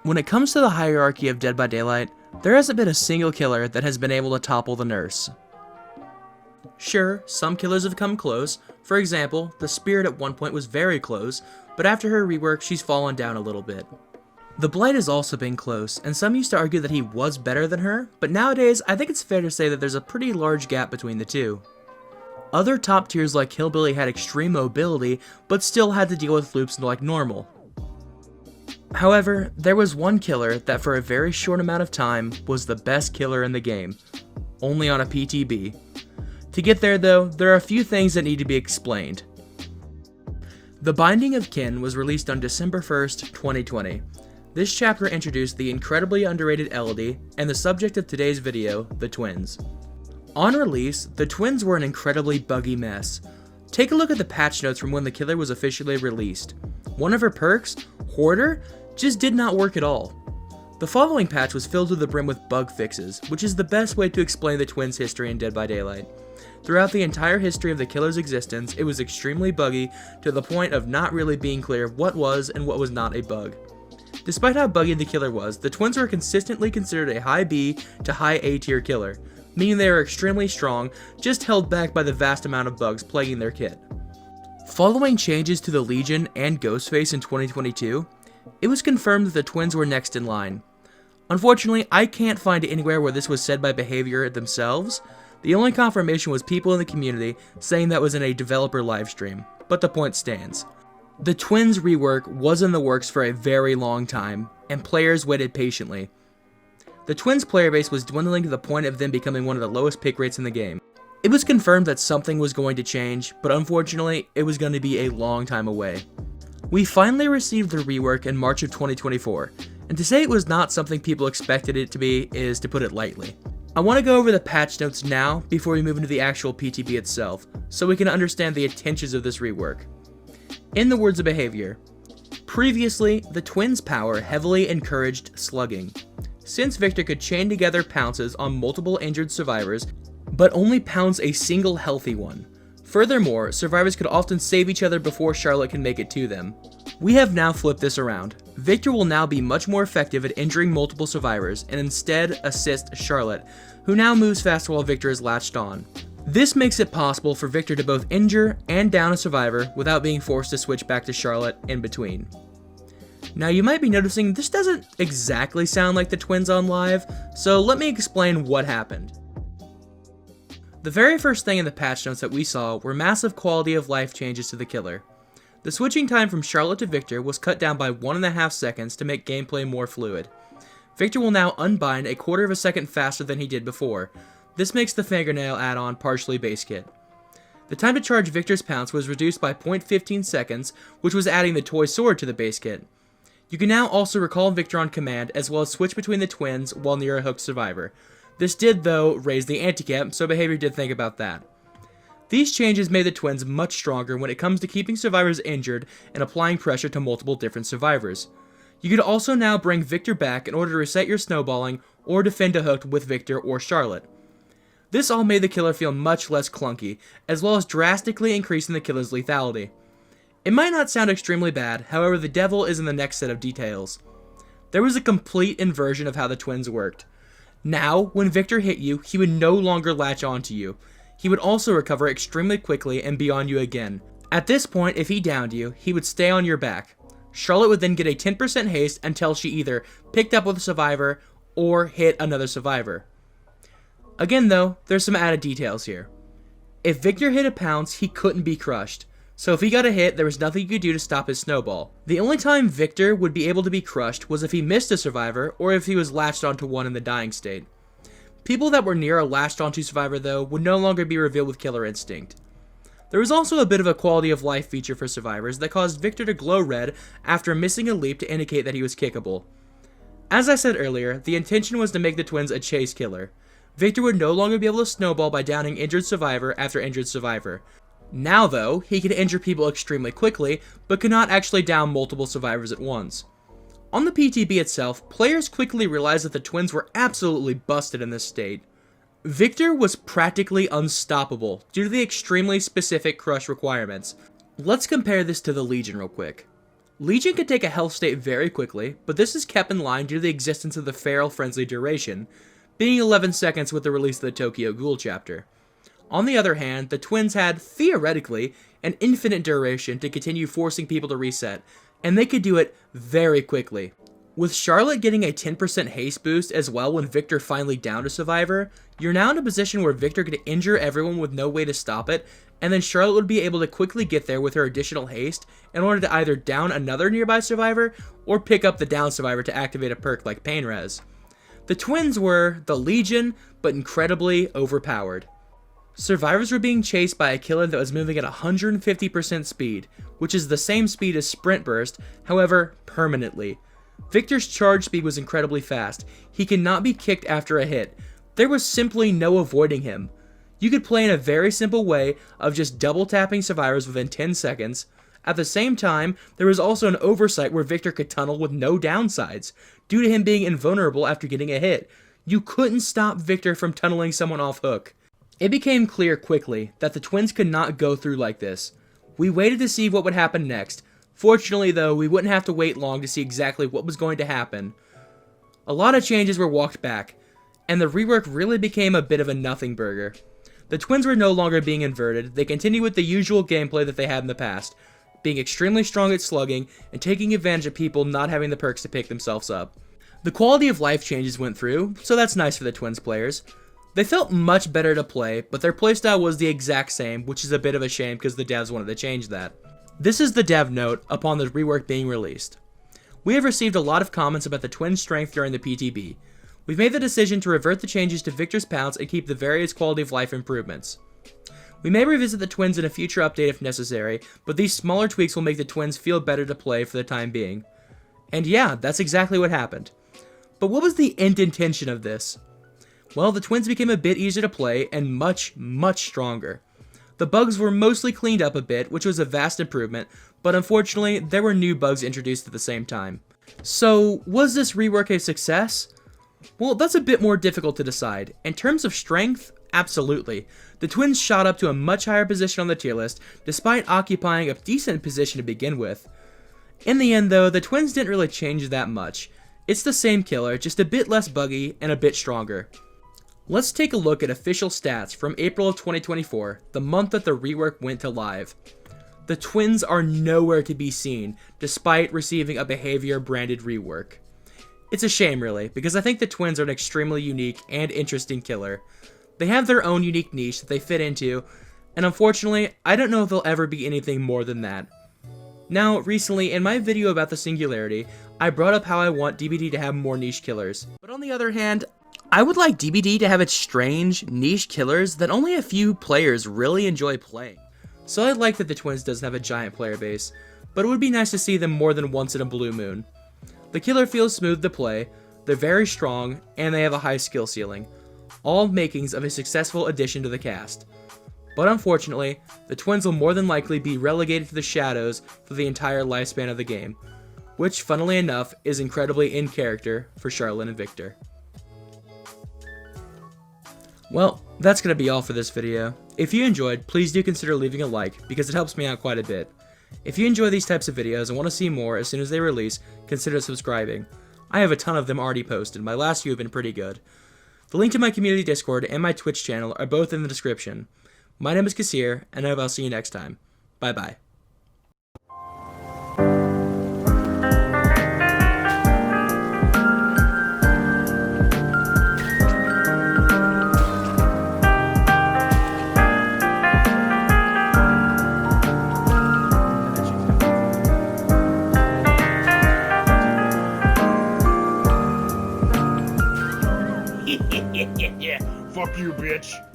When it comes to the hierarchy of Dead by Daylight, there hasn't been a single killer that has been able to topple the nurse. Sure, some killers have come close. For example, the Spirit at one point was very close, but after her rework, she's fallen down a little bit. The Blight has also been close, and some used to argue that he was better than her, but nowadays, I think it's fair to say that there's a pretty large gap between the two. Other top tiers like Hillbilly had extreme mobility, but still had to deal with loops like normal. However, there was one killer that for a very short amount of time was the best killer in the game, only on a PTB. To get there though, there are a few things that need to be explained. The Binding of Kin was released on December 1st, 2020. This chapter introduced the incredibly underrated Elodie and the subject of today's video, the twins. On release, the twins were an incredibly buggy mess. Take a look at the patch notes from when the killer was officially released. One of her perks, Hoarder, just did not work at all. The following patch was filled to the brim with bug fixes, which is the best way to explain the twins' history in Dead by Daylight. Throughout the entire history of the killer's existence, it was extremely buggy to the point of not really being clear what was and what was not a bug. Despite how buggy the killer was, the twins were consistently considered a high B to high A tier killer, meaning they were extremely strong, just held back by the vast amount of bugs plaguing their kit. Following changes to the Legion and Ghostface in 2022, it was confirmed that the twins were next in line. Unfortunately, I can't find anywhere where this was said by Behavior themselves. The only confirmation was people in the community saying that was in a developer livestream, but the point stands. The twins rework was in the works for a very long time, and players waited patiently. The twins player base was dwindling to the point of them becoming one of the lowest pick rates in the game. It was confirmed that something was going to change, but unfortunately, it was going to be a long time away. We finally received the rework in March of 2024, and to say it was not something people expected it to be is to put it lightly. I want to go over the patch notes now before we move into the actual PTB itself, so we can understand the intentions of this rework. In the words of Behavior, previously, the twins' power heavily encouraged slugging. Since Victor could chain together pounces on multiple injured survivors, but only pounce a single healthy one. Furthermore, survivors could often save each other before Charlotte can make it to them. We have now flipped this around. Victor will now be much more effective at injuring multiple survivors and instead assist Charlotte, who now moves faster while Victor is latched on. This makes it possible for Victor to both injure and down a survivor without being forced to switch back to Charlotte in between. Now you might be noticing this doesn't exactly sound like the twins on live, so let me explain what happened. The very first thing in the patch notes that we saw were massive quality of life changes to the killer. The switching time from Charlotte to Victor was cut down by 1.5 seconds to make gameplay more fluid. Victor will now unbind a quarter of a second faster than he did before. This makes the fingernail add-on partially base kit. The time to charge Victor's pounce was reduced by 0.15 seconds, which was adding the toy sword to the base kit. You can now also recall Victor on command as well as switch between the twins while near a hooked survivor. This did, though, raise the anti-cap, so Behavior did think about that. These changes made the twins much stronger when it comes to keeping survivors injured and applying pressure to multiple different survivors. You could also now bring Victor back in order to reset your snowballing or defend a hook with Victor or Charlotte. This all made the killer feel much less clunky, as well as drastically increasing the killer's lethality. It might not sound extremely bad, however the devil is in the next set of details. There was a complete inversion of how the twins worked. Now, when Victor hit you, he would no longer latch onto you. He would also recover extremely quickly and be on you again. At this point, if he downed you, he would stay on your back. Charlotte would then get a 10% haste until she either picked up with a survivor or hit another survivor. Again though, there's some added details here. If Victor hit a pounce, he couldn't be crushed. So if he got a hit, there was nothing you could do to stop his snowball. The only time Victor would be able to be crushed was if he missed a survivor or if he was latched onto one in the dying state. People that were near a latched onto survivor though would no longer be revealed with Killer Instinct. There was also a bit of a quality of life feature for survivors that caused Victor to glow red after missing a leap to indicate that he was kickable. As I said earlier, the intention was to make the twins a chase killer. Victor would no longer be able to snowball by downing injured survivor after injured survivor. Now though, he could injure people extremely quickly, but could not actually down multiple survivors at once. On the PTB itself, players quickly realized that the twins were absolutely busted in this state. Victor was practically unstoppable due to the extremely specific crush requirements. Let's compare this to the Legion real quick. Legion could take a health state very quickly, but this is kept in line due to the existence of the feral-friendly duration, being 11 seconds with the release of the Tokyo Ghoul chapter. On the other hand, the twins had, theoretically, an infinite duration to continue forcing people to reset, and they could do it very quickly. With Charlotte getting a 10% haste boost as well when Victor finally downed a survivor, you're now in a position where Victor could injure everyone with no way to stop it, and then Charlotte would be able to quickly get there with her additional haste in order to either down another nearby survivor or pick up the down survivor to activate a perk like Pain Res. The twins were the Legion, but incredibly overpowered. Survivors were being chased by a killer that was moving at 150% speed, which is the same speed as Sprint Burst, however, permanently. Victor's charge speed was incredibly fast. He could not be kicked after a hit. There was simply no avoiding him. You could play in a very simple way of just double tapping survivors within 10 seconds. At the same time, there was also an oversight where Victor could tunnel with no downsides, due to him being invulnerable after getting a hit. You couldn't stop Victor from tunneling someone off hook. It became clear quickly that the twins could not go through like this. We waited to see what would happen next. Fortunately though, we wouldn't have to wait long to see exactly what was going to happen. A lot of changes were walked back, and the rework really became a bit of a nothing burger. The twins were no longer being inverted. They continued with the usual gameplay that they had in the past, being extremely strong at slugging and taking advantage of people not having the perks to pick themselves up. The quality of life changes went through, so that's nice for the twins players. They felt much better to play, but their playstyle was the exact same, which is a bit of a shame because the devs wanted to change that. This is the dev note upon the rework being released. We have received a lot of comments about the twins' strength during the PTB. We've made the decision to revert the changes to Victor's Pounce and keep the various quality of life improvements. We may revisit the twins in a future update if necessary, but these smaller tweaks will make the twins feel better to play for the time being. And yeah, that's exactly what happened. But what was the end intention of this? Well, the twins became a bit easier to play and much, much stronger. The bugs were mostly cleaned up a bit, which was a vast improvement, but unfortunately, there were new bugs introduced at the same time. So, was this rework a success? Well, that's a bit more difficult to decide. In terms of strength, absolutely. The twins shot up to a much higher position on the tier list, despite occupying a decent position to begin with. In the end though, the twins didn't really change that much. It's the same killer, just a bit less buggy and a bit stronger. Let's take a look at official stats from April of 2024, the month that the rework went to live. The twins are nowhere to be seen, despite receiving a behavior branded rework. It's a shame really, because I think the twins are an extremely unique and interesting killer. They have their own unique niche that they fit into, and unfortunately, I don't know if they'll ever be anything more than that. Now, recently, in my video about the Singularity, I brought up how I want DBD to have more niche killers. But on the other hand, I would like DBD to have its strange, niche killers that only a few players really enjoy playing. So I like that the twins doesn't have a giant player base, but it would be nice to see them more than once in a blue moon. The killer feels smooth to play, they're very strong, and they have a high skill ceiling. All makings of a successful addition to the cast. But unfortunately, the twins will more than likely be relegated to the shadows for the entire lifespan of the game, which, funnily enough, is incredibly in character for Charlotte and Victor. Well, that's going to be all for this video. If you enjoyed, please do consider leaving a like, because it helps me out quite a bit. If you enjoy these types of videos and want to see more as soon as they release, consider subscribing. I have a ton of them already posted, my last few have been pretty good. The link to my community Discord and my Twitch channel are both in the description. My name is Kassir, and I'll see you next time. Bye bye. Fuck you, bitch.